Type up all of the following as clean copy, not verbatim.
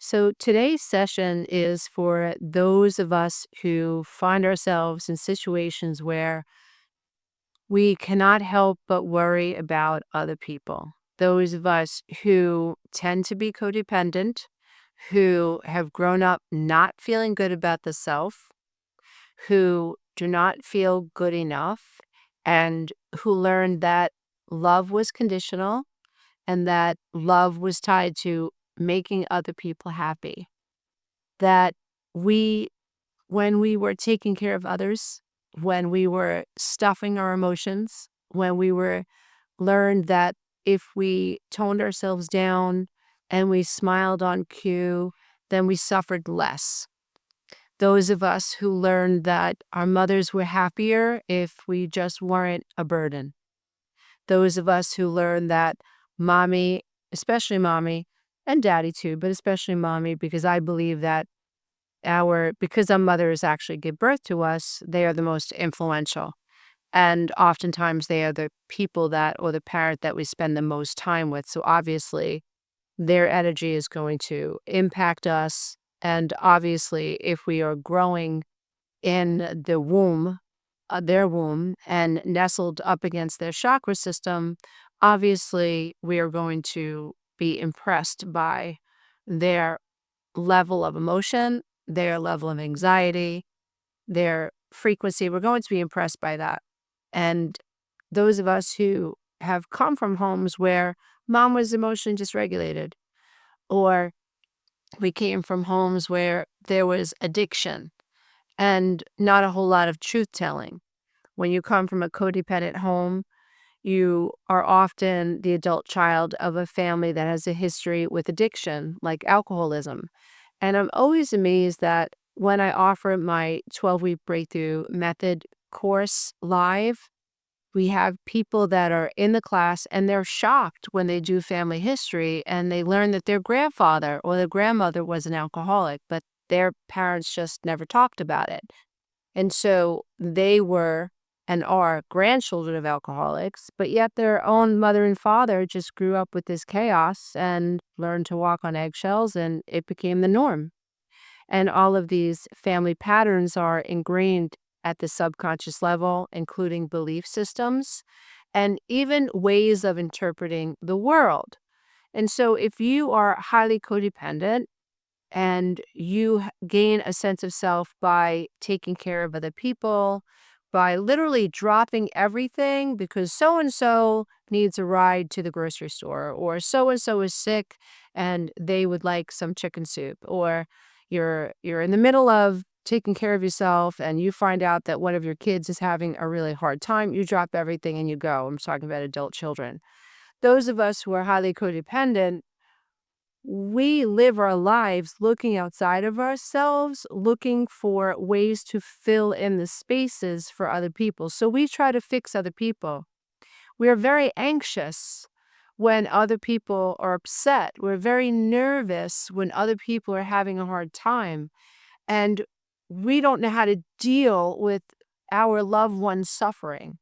So today's session is for those of us who find ourselves in situations where we cannot help but worry about other people. Those of us who tend to be codependent, who have grown up not feeling good about the self, who do not feel good enough, and who learned that love was conditional and that love was tied to making other people happy. That we when we were taking care of others, when we were stuffing our emotions, when we were learned that if we toned ourselves down and we smiled on cue, then we suffered less. Those of us who learned that our mothers were happier if we just weren't a burden. Those of us who learned that mommy, especially mommy, and daddy too, but especially mommy, because I believe that because our mothers actually give birth to us, they are the most influential. And oftentimes they are the people that, or the parent that we spend the most time with. So obviously their energy is going to impact us. And obviously, if we are growing in the womb, their womb, and nestled up against their chakra system, obviously we are going to be impressed by their level of emotion, their level of anxiety, their frequency. We're going to be impressed by that. And those of us who have come from homes where mom was emotionally dysregulated, or we came from homes where there was addiction and not a whole lot of truth telling. When you come from a codependent home, you are often the adult child of a family that has a history with addiction, like alcoholism. And I'm always amazed that when I offer my 12-week breakthrough method course live, we have people that are in the class and they're shocked when they do family history and they learn that their grandfather or their grandmother was an alcoholic, but their parents just never talked about it. And so they were and are grandchildren of alcoholics, but yet their own mother and father just grew up with this chaos and learned to walk on eggshells, and it became the norm. And all of these family patterns are ingrained at the subconscious level, including belief systems and even ways of interpreting the world. And so if you are highly codependent, and you gain a sense of self by taking care of other people, by literally dropping everything because so and so needs a ride to the grocery store, or so and so is sick and they would like some chicken soup, or you're in the middle of taking care of yourself and you find out that one of your kids is having a really hard time, you drop everything and you go. I'm talking about adult children. Those of us who are highly codependent, we live our lives looking outside of ourselves, looking for ways to fill in the spaces for other people. So we try to fix other people. We're very anxious when other people are upset. We're very nervous when other people are having a hard time. And we don't know how to deal with our loved one's suffering.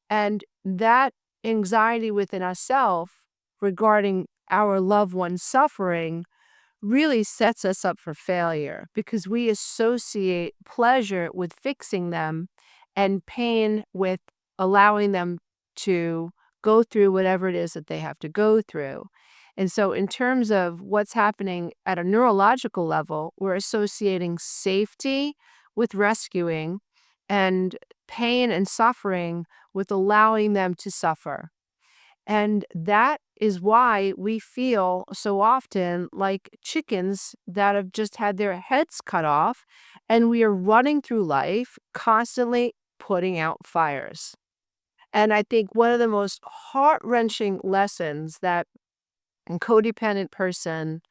And that anxiety within ourselves regarding our loved one's suffering really sets us up for failure because we associate pleasure with fixing them and pain with allowing them to go through whatever it is that they have to go through. And so, in terms of what's happening at a neurological level, we're associating safety with rescuing and pain and suffering with allowing them to suffer. And that is why we feel so often like chickens that have just had their heads cut off, and we are running through life constantly putting out fires. And I think one of the most heart-wrenching lessons that a codependent person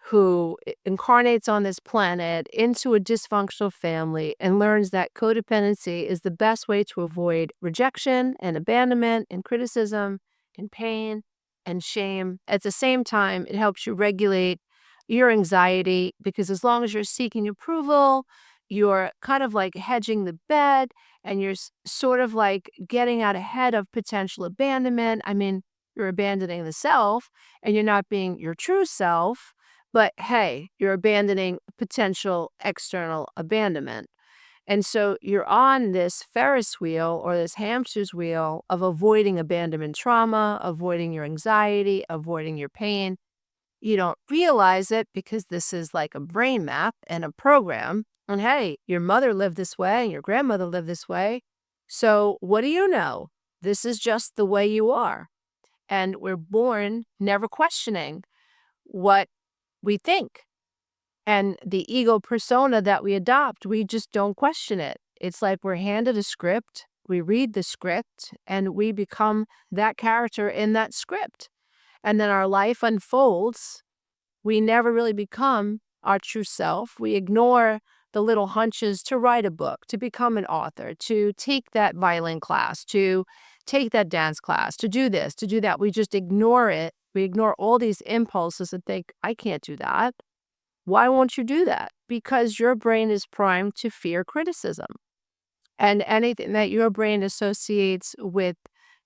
who incarnates on this planet into a dysfunctional family and learns that codependency is the best way to avoid rejection and abandonment and criticism and pain and shame. At the same time, it helps you regulate your anxiety because as long as you're seeking approval, you're kind of like hedging the bet and you're sort of like getting out ahead of potential abandonment. I mean, you're abandoning the self and you're not being your true self, But hey, you're abandoning potential external abandonment. And so you're on this Ferris wheel or this hamster's wheel of avoiding abandonment trauma, avoiding your anxiety, avoiding your pain. You don't realize it because this is like a brain map and a program. And hey, your mother lived this way and your grandmother lived this way. So what do you know? This is just the way you are. And we're born never questioning what we think. And the ego persona that we adopt, we just don't question it. It's like we're handed a script, we read the script, and we become that character in that script. And then our life unfolds. We never really become our true self. We ignore the little hunches to write a book, to become an author, to take that violin class, to take that dance class, to do this, to do that. We just ignore it. We ignore all these impulses and think, I can't do that. Why won't you do that? Because your brain is primed to fear criticism. And anything that your brain associates with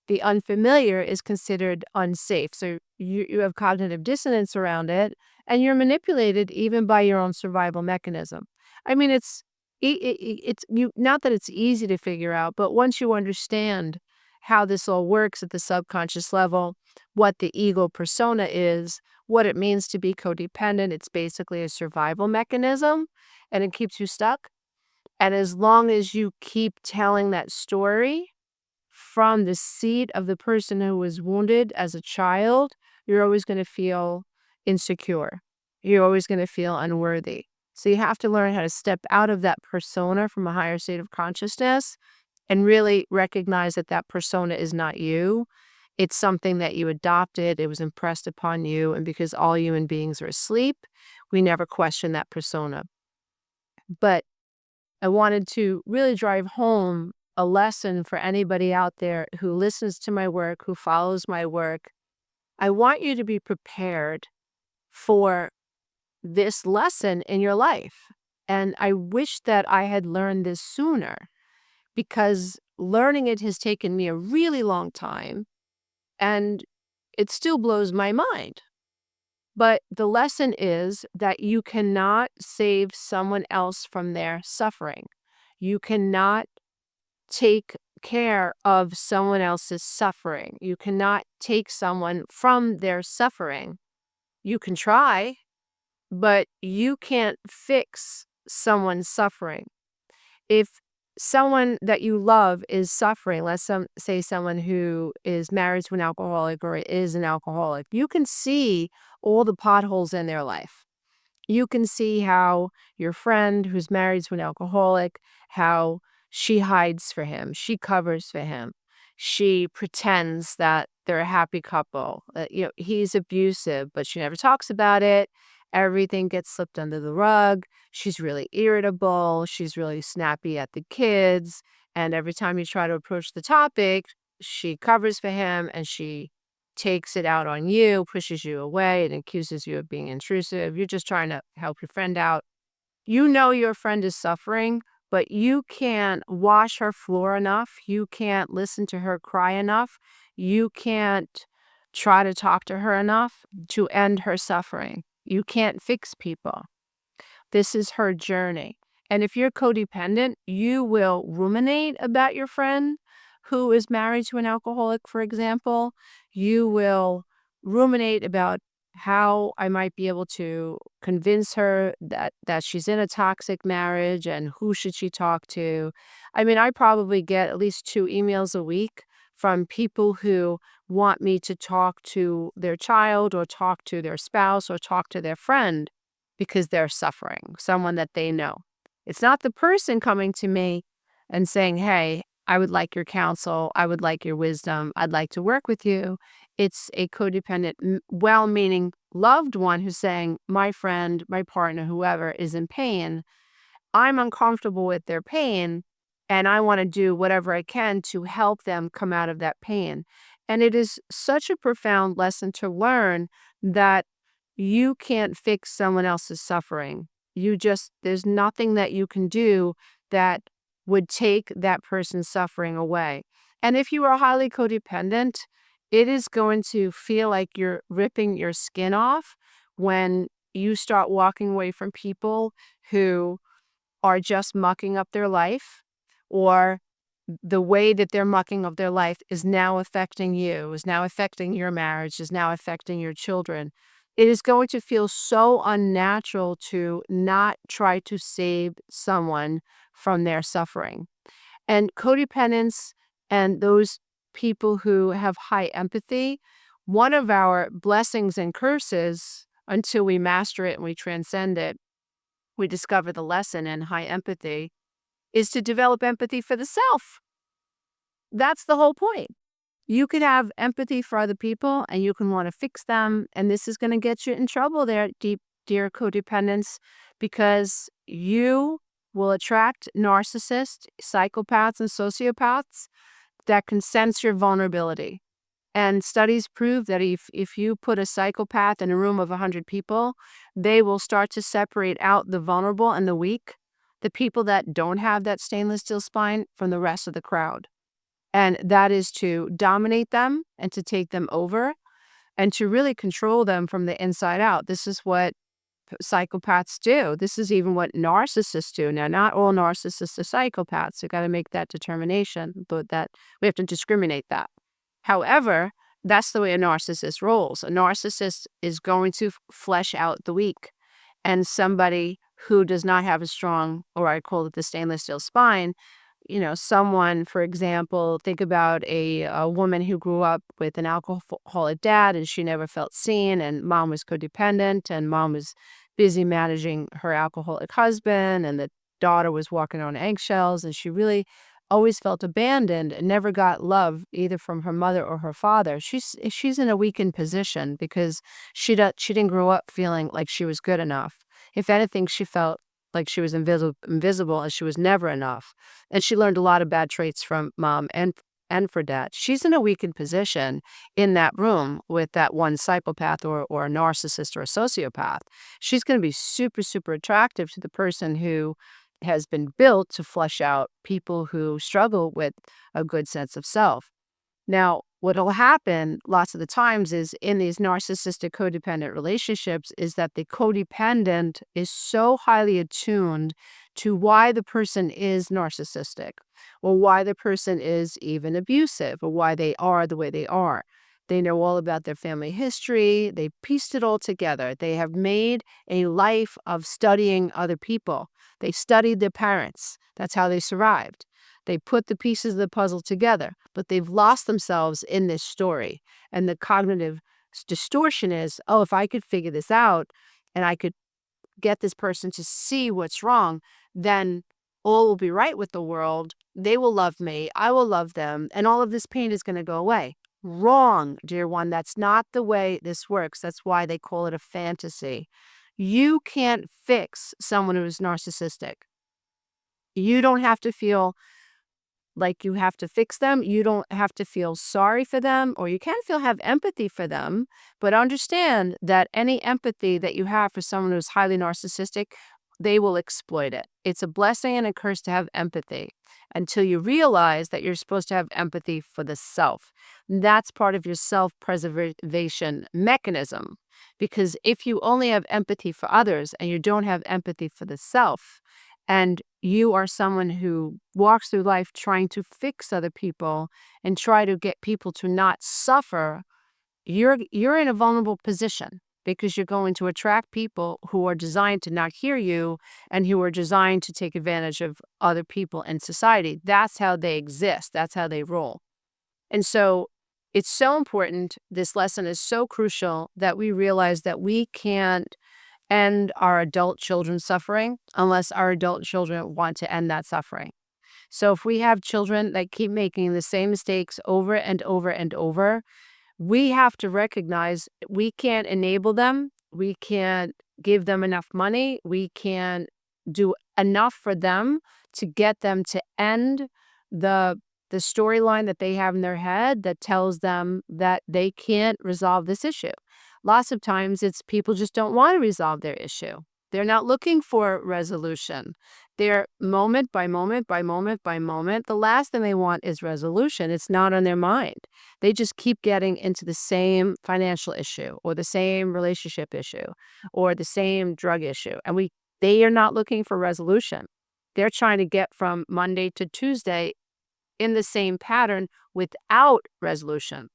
the unfamiliar is considered unsafe. So you have cognitive dissonance around it, and you're manipulated even by your own survival mechanism. I mean, it's you not that it's easy to figure out, but once you understand how this all works at the subconscious level, what the ego persona is, what it means to be codependent, it's basically a survival mechanism, and it keeps you stuck. And as long as you keep telling that story from the seat of the person who was wounded as a child, you're always going to feel insecure. You're always going to feel unworthy. So you have to learn how to step out of that persona from a higher state of consciousness and really recognize that that persona is not you. It's something that you adopted. It was impressed upon you. And because all human beings are asleep, we never question that persona. But I wanted to really drive home a lesson for anybody out there who listens to my work, who follows my work. I want you to be prepared for this lesson in your life. And I wish that I had learned this sooner because learning it has taken me a really long time and it still blows my mind. But the lesson is that you cannot save someone else from their suffering. You cannot take care of someone else's suffering. You cannot take someone from their suffering. You can try, but you can't fix someone's suffering. If someone that you love is suffering, say someone who is married to an alcoholic or is an alcoholic, you can see all the potholes in their life. You can see how your friend who's married to an alcoholic, how she hides for him, she covers for him, she pretends that they're a happy couple. He's abusive, but she never talks about it. Everything gets slipped under the rug. She's really irritable. She's really snappy at the kids. And every time you try to approach the topic, she covers for him and she takes it out on you, pushes you away, and accuses you of being intrusive. You're just trying to help your friend out. You know your friend is suffering, but you can't wash her floor enough. You can't listen to her cry enough. You can't try to talk to her enough to end her suffering. You can't fix people. This is her journey. And if you're codependent, you will ruminate about your friend who is married to an alcoholic, for example. You will ruminate about how I might be able to convince her that she's in a toxic marriage and who should she talk to. I mean, I probably get at least 2 emails a week from people who want me to talk to their child or talk to their spouse or talk to their friend because they're suffering, someone that they know. It's not the person coming to me and saying, hey, I would like your counsel. I would like your wisdom. I'd like to work with you. It's a codependent, well-meaning loved one who's saying, my friend, my partner, whoever is in pain. I'm uncomfortable with their pain and I want to do whatever I can to help them come out of that pain. And it is such a profound lesson to learn that you can't fix someone else's suffering. There's nothing that you can do that would take that person's suffering away. And if you are highly codependent, it is going to feel like you're ripping your skin off when you start walking away from people who are just mucking up their life, or the way that they're mucking up their life is now affecting you, is now affecting your marriage, is now affecting your children. It is going to feel so unnatural to not try to save someone from their suffering. And codependence and those people who have high empathy, one of our blessings and curses until we master it and we transcend it, we discover the lesson in high empathy, is to develop empathy for the self. That's the whole point. You could have empathy for other people and you can want to fix them. And this is going to get you in trouble there, dear codependents, because you will attract narcissists, psychopaths, and sociopaths that can sense your vulnerability. And studies prove that if you put a psychopath in a room of 100 people, they will start to separate out the vulnerable and the weak, the people that don't have that stainless steel spine from the rest of the crowd. And that is to dominate them and to take them over and to really control them from the inside out. This is what psychopaths do. This is even what narcissists do. Now, not all narcissists are psychopaths. You got to make that determination, but that we have to discriminate that. However, that's the way a narcissist rolls. A narcissist is going to flesh out the weak. And somebody who does not have a strong, or I call it the stainless steel spine, someone, for example, think about a woman who grew up with an alcoholic dad and she never felt seen, and mom was codependent, and mom was busy managing her alcoholic husband, and the daughter was walking on eggshells, and she really always felt abandoned and never got love either from her mother or her father. She's in a weakened position because she didn't grow up feeling like she was good enough. If anything, she felt like she was invisible and she was never enough. And she learned a lot of bad traits from mom and for dad. She's in a weakened position in that room with that one psychopath or a narcissist or a sociopath. She's going to be super, super attractive to the person who has been built to flush out people who struggle with a good sense of self. Now, what will happen lots of the times is in these narcissistic codependent relationships is that the codependent is so highly attuned to why the person is narcissistic, or why the person is even abusive, or why they are the way they are. They know all about their family history. They pieced it all together. They have made a life of studying other people. They studied their parents. That's how they survived. They put the pieces of the puzzle together, but they've lost themselves in this story. And the cognitive distortion is, oh, if I could figure this out and I could get this person to see what's wrong, then all will be right with the world. They will love me. I will love them. And all of this pain is going to go away. Wrong, dear one. That's not the way this works. That's why they call it a fantasy. You can't fix someone who is narcissistic. You don't have to feel like you have to fix them. You don't have to feel sorry for them, or you can have empathy for them, but understand that any empathy that you have for someone who's highly narcissistic, they will exploit it. It's a blessing and a curse to have empathy until you realize that you're supposed to have empathy for the self. That's part of your self-preservation mechanism, because if you only have empathy for others and you don't have empathy for the self, and you are someone who walks through life trying to fix other people and try to get people to not suffer, you're in a vulnerable position because you're going to attract people who are designed to not hear you and who are designed to take advantage of other people in society. That's how they exist. That's how they roll. And so it's so important. This lesson is so crucial that we realize that we can't end our adult children's suffering unless our adult children want to end that suffering. So if we have children that keep making the same mistakes over and over and over, we have to recognize we can't enable them. We can't give them enough money. We can't do enough for them to get them to end the the storyline that they have in their head that tells them that they can't resolve this issue. Lots of times it's people just don't want to resolve their issue. They're not looking for resolution. They're moment by moment by moment by moment. The last thing they want is resolution. It's not on their mind. They just keep getting into the same financial issue or the same relationship issue or the same drug issue. They are not looking for resolution. They're trying to get from Monday to Tuesday in the same pattern without resolution.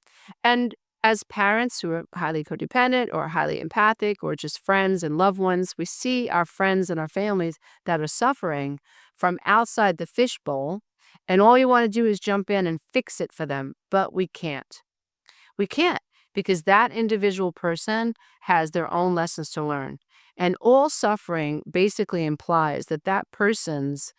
And as parents who are highly codependent or highly empathic or just friends and loved ones, we see our friends and our families that are suffering from outside the fishbowl. And all you want to do is jump in and fix it for them. But we can't. We can't because that individual person has their own lessons to learn. And all suffering basically implies that that person's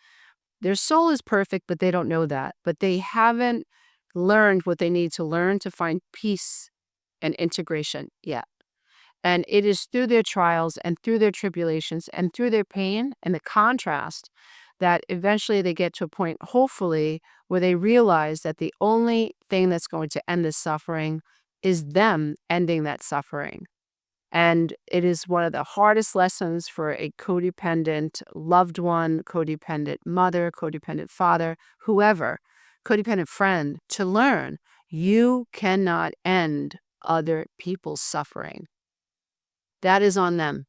their soul is perfect, but they don't know that. But they haven't learned what they need to learn to find peace and integration yet. And it is through their trials and through their tribulations and through their pain and the contrast that eventually they get to a point, hopefully, where they realize that the only thing that's going to end this suffering is them ending that suffering. And it is one of the hardest lessons for a codependent loved one, codependent mother, codependent father, whoever, codependent friend, to learn you cannot end other people's suffering. That is on them.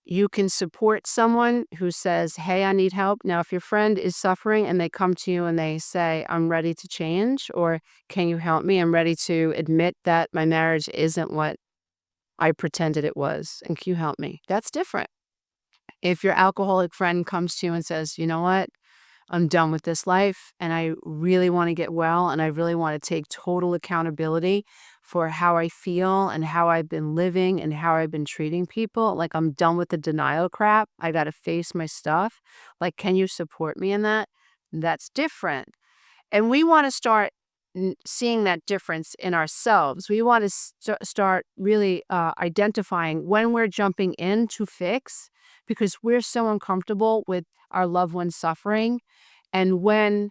You can support someone who says, hey, I need help. Now, if your friend is suffering and they come to you and they say, I'm ready to change, or can you help me? I'm ready to admit that my marriage isn't what I pretended it was, and can you help me? That's different. If your alcoholic friend comes to you and says, you know what, I'm done with this life and I really want to get well and I really want to take total accountability for how I feel and how I've been living and how I've been treating people. Like I'm done with the denial crap. I got to face my stuff. Like, can you support me in that? That's different. And we want to start seeing that difference in ourselves. We want to start really identifying when we're jumping in to fix because we're so uncomfortable with our loved one suffering. And when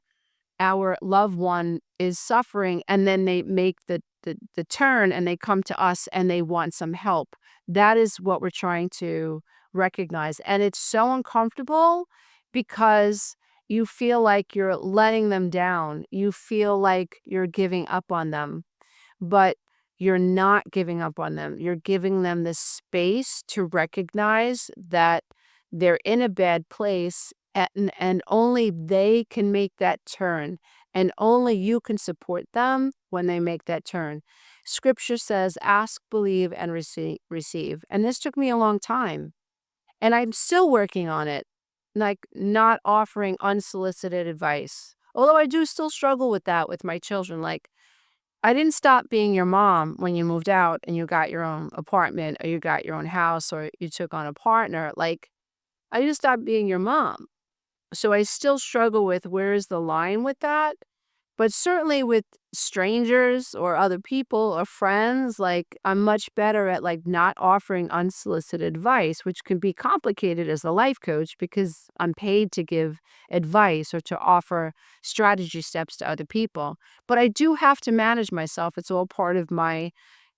our loved one is suffering and then they make the turn and they come to us and they want some help, that is what we're trying to recognize. And it's so uncomfortable because you feel like you're letting them down. You feel like you're giving up on them, but you're not giving up on them. You're giving them the space to recognize that they're in a bad place and only they can make that turn and only you can support them when they make that turn. Scripture says, ask, believe, and receive. And this took me a long time. And I'm still working on it, like not offering unsolicited advice. Although I do still struggle with that with my children. Like, I didn't stop being your mom when you moved out and you got your own apartment or you got your own house or you took on a partner. Like, I didn't stop being your mom. So I still struggle with where is the line with that. But certainly with strangers or other people or friends, like I'm much better at like not offering unsolicited advice, which can be complicated as a life coach because I'm paid to give advice or to offer strategy steps to other people. But I do have to manage myself. It's all part of my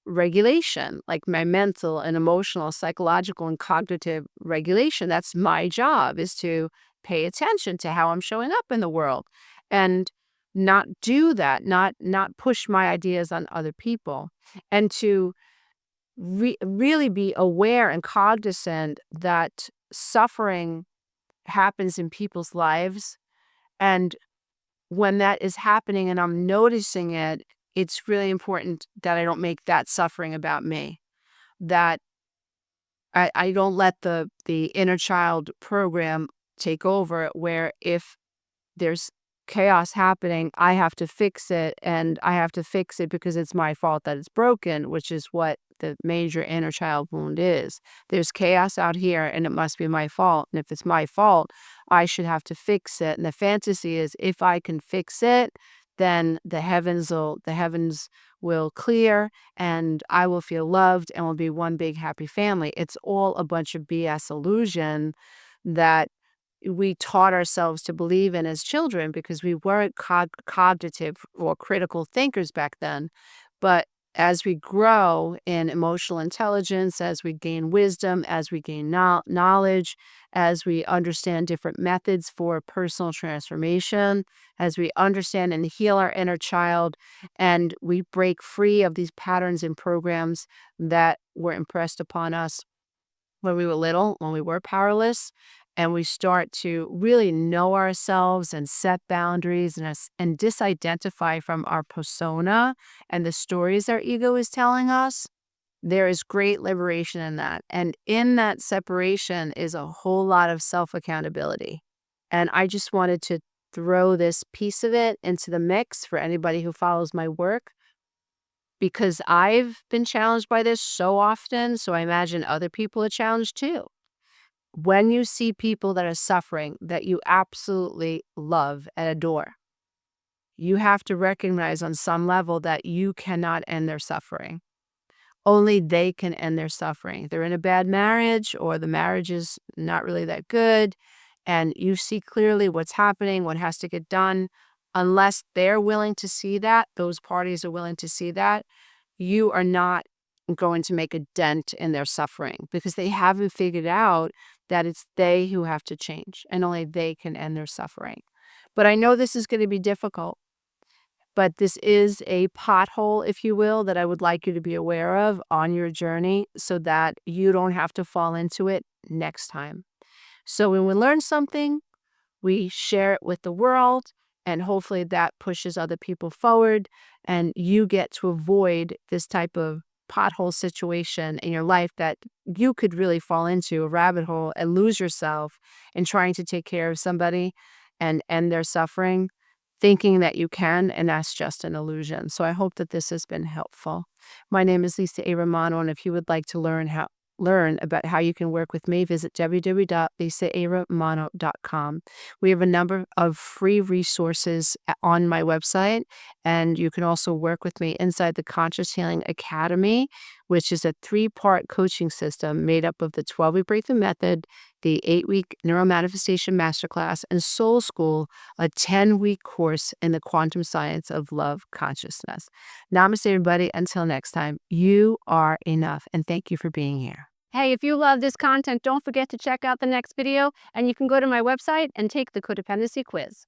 regulation, like my mental and emotional, psychological, and cognitive regulation. That's my job is to pay attention to how I'm showing up in the world. And not do that, not push my ideas on other people, and to really be aware and cognizant that suffering happens in people's lives. And when that is happening and I'm noticing it, it's really important that I don't make that suffering about me, that I don't let the inner child program take over where if there's chaos happening, I have to fix it, and I have to fix it because it's my fault that it's broken, which is what the major inner child wound is. There's chaos out here, and it must be my fault. And if it's my fault, I should have to fix it. And the fantasy is if I can fix it, then the heavens will clear and I will feel loved and we'll be one big happy family. It's all a bunch of BS illusion that we taught ourselves to believe in as children because we weren't cognitive or critical thinkers back then. But as we grow in emotional intelligence, as we gain wisdom, as we gain knowledge, as we understand different methods for personal transformation, as we understand and heal our inner child, and we break free of these patterns and programs that were impressed upon us when we were little, when we were powerless, and we start to really know ourselves and set boundaries and disidentify from our persona and the stories our ego is telling us, there is great liberation in that. And in that separation is a whole lot of self-accountability. And I just wanted to throw this piece of it into the mix for anybody who follows my work because I've been challenged by this so often, so I imagine other people are challenged too. When you see people that are suffering that you absolutely love and adore, you have to recognize on some level that you cannot end their suffering. Only they can end their suffering. They're in a bad marriage or the marriage is not really that good, and you see clearly what's happening, what has to get done. Unless they're willing to see that, those parties are willing to see that, you are not going to make a dent in their suffering because they haven't figured out that it's they who have to change and only they can end their suffering. But I know this is going to be difficult, but this is a pothole, if you will, that I would like you to be aware of on your journey so that you don't have to fall into it next time. So when we learn something, we share it with the world, and hopefully that pushes other people forward, and you get to avoid this type of pothole situation in your life that you could really fall into a rabbit hole and lose yourself in trying to take care of somebody and end their suffering, thinking that you can, and that's just an illusion. So I hope that this has been helpful. My name is Lisa A. Romano, and if you would like to learn about how you can work with me, visit www.lisaaramano.com. We have a number of free resources on my website, and you can also work with me inside the Conscious Healing Academy, which is a 3-part coaching system made up of the 12-week breakthrough method, the 8-week neuromanifestation masterclass, and Soul School, a 10-week course in the quantum science of love consciousness. Namaste, everybody. Until next time, you are enough, and thank you for being here. Hey, if you love this content, don't forget to check out the next video, and you can go to my website and take the codependency quiz.